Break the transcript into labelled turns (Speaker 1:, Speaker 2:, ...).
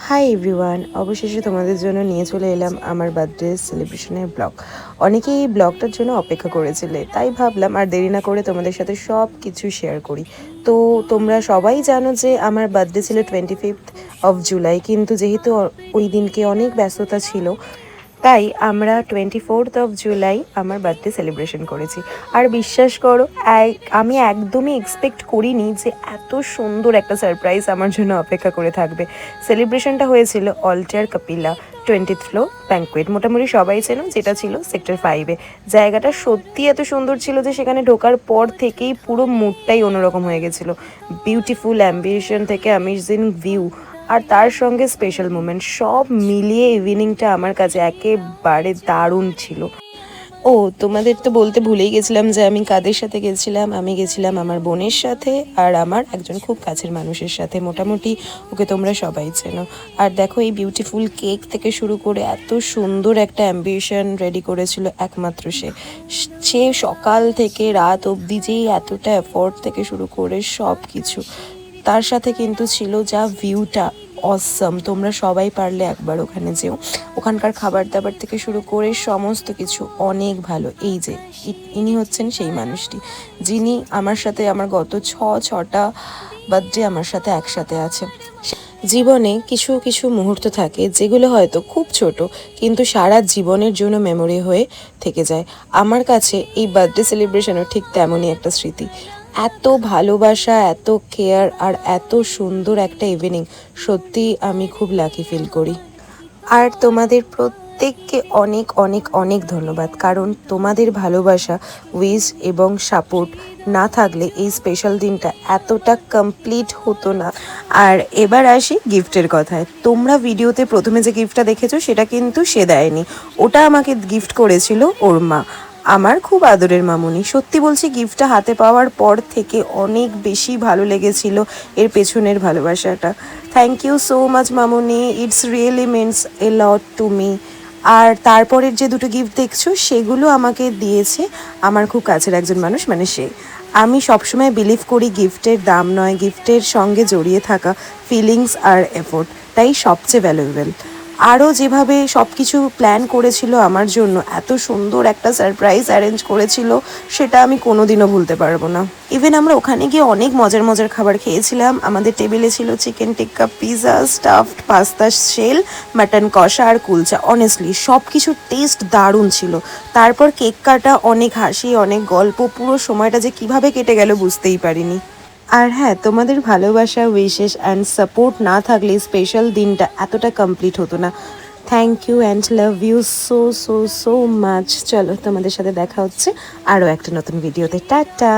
Speaker 1: Hi everyone, অবশেষে তোমাদের জন্য নিয়ে চলে এলাম আমার বার্থডে সেলিব্রেশনের ব্লগ। অনেকেই এই ব্লগটার জন্য অপেক্ষা করেছিলে, তাই ভাবলাম আর দেরি না করে তোমাদের সাথে সব কিছু শেয়ার করি। তো তোমরা সবাই জানো যে আমার বার্থডে ছিল 25th অফ জুলাই, কিন্তু যেহেতু ওই দিনকে অনেক ব্যস্ততা ছিল, তাই আমরা 24th অফ জুলাই আমার বার্থডে সেলিব্রেশন করেছি। আর বিশ্বাস করো, আমি একদমই এক্সপেক্ট করিনি যে এত সুন্দর একটা সারপ্রাইজ আমার জন্য অপেক্ষা করে থাকবে। সেলিব্রেশনটা হয়েছিল alter Kapila 20th floor banquet. মোটামুটি সবাই চেনো, যেটা ছিল সেক্টর 5-এ। জায়গাটা সত্যি এত সুন্দর ছিল যে সেখানে ঢোকার পর থেকেই পুরো মুডটাই অন্যরকম হয়ে গেছিলো। বিউটিফুল অ্যাম্বিয়েশন থেকে অ্যামেজিং ভিউ আর তার সঙ্গে স্পেশাল মোমেন্ট, সব মিলিয়ে ইভিনিংটা আমার কাছে একেবারে দারুণ ছিল। ও, তোমাদের তো বলতে ভুলেই গেছিলাম যে আমি কাদের সাথে গেছিলাম। আমি গেছিলাম আমার বোনের সাথে আর আমার একজন খুব কাছের মানুষের সাথে। মোটামুটি ওকে তোমরা সবাই চেনো। আর দেখো, এই বিউটিফুল কেক থেকে শুরু করে এত সুন্দর একটা অ্যাম্বিশন রেডি করেছিল একমাত্র সে। সে সকাল থেকে রাত অবধি যেই এতটা এফোর্ট থেকে শুরু করে সব কিছু, তার সাথে কিন্তু ছিল যা ভিউটা অসম। তোমরা সবাই পারলে একবার ওখানে যেও। ওখানকার খাবার দাবার থেকে শুরু করে সমস্ত কিছু অনেক ভালো। এই যে ইনি হচ্ছেন সেই মানুষটি যিনি আমার সাথে আমার গত ছটা বার্থডে আমার সাথে একসাথে আছে। জীবনে কিছু কিছু মুহূর্ত থাকে যেগুলো হয়তো খুব ছোট, কিন্তু সারা জীবনের জন্য মেমোরি হয়ে থেকে যায়। আমার কাছে এই বার্থডে সেলিব্রেশনও ঠিক তেমনই একটা স্মৃতি। এত ভালোবাসা, এত কেয়ার আর এত সুন্দর একটা ইভিনিং, সত্যি আমি খুব লাকি ফিল করি। আর তোমাদের প্রত্যেককে অনেক অনেক অনেক ধন্যবাদ, কারণ তোমাদের ভালোবাসা, উইশ এবং সাপোর্ট না থাকলে এই স্পেশাল দিনটা এতটা কমপ্লিট হতো না। আর এবার আসি গিফটের কথায়। তোমরা ভিডিওতে প্রথমে যে গিফটটা দেখেছো সেটা কিন্তু সে দেয়নি, ওটা আমাকে গিফট করেছিল ওর মা, আমার খুব আদরের মামুনি। সত্যি বলছি, গিফটটা হাতে পাওয়ার পর থেকে অনেক বেশি ভালো লেগেছিল এর পেছনের ভালোবাসাটা। থ্যাংক ইউ সো মাচ মামুনি, it's really means a lot to me. আর তারপরের যে দুটো গিফট দেখছো সেগুলো আমাকে দিয়েছে আমার খুব কাছের একজন মানুষ, মানে সে। আমি সবসময় বিলিভ করি গিফটের দাম নয়, গিফটের সঙ্গে জড়িয়ে থাকা ফিলিংস আর এফোর্ট, তাই সবচেয়ে ভ্যালুয়েবল। আরও যেভাবে সব কিছু প্ল্যান করেছিল আমার জন্য, এত সুন্দর একটা সারপ্রাইজ অ্যারেঞ্জ করেছিল, সেটা আমি কোনোদিনও ভুলতে পারবো না। ইভেন আমরা ওখানে গিয়ে অনেক মজার মজার খাবার খেয়েছিলাম। আমাদের টেবিলে ছিল chicken tikka, pizza, stuffed pasta shell, mutton কষা আর কুলচা। অনেস্টলি সব কিছুর টেস্ট দারুণ ছিল। তারপর কেক কাটা, অনেক হাসি, অনেক গল্প, পুরো সময়টা যে কিভাবে কেটে গেল বুঝতেই পারিনি। আর হ্যাঁ, তোমাদের ভালোবাসা, উইশেস অ্যান্ড সাপোর্ট না থাকলে স্পেশাল দিনটা এতটা কমপ্লিট হতো না। Thank you and love you so so so much. চলো, তোমাদের সাথে দেখা হচ্ছে আরও একটা নতুন ভিডিওতে। টাটা।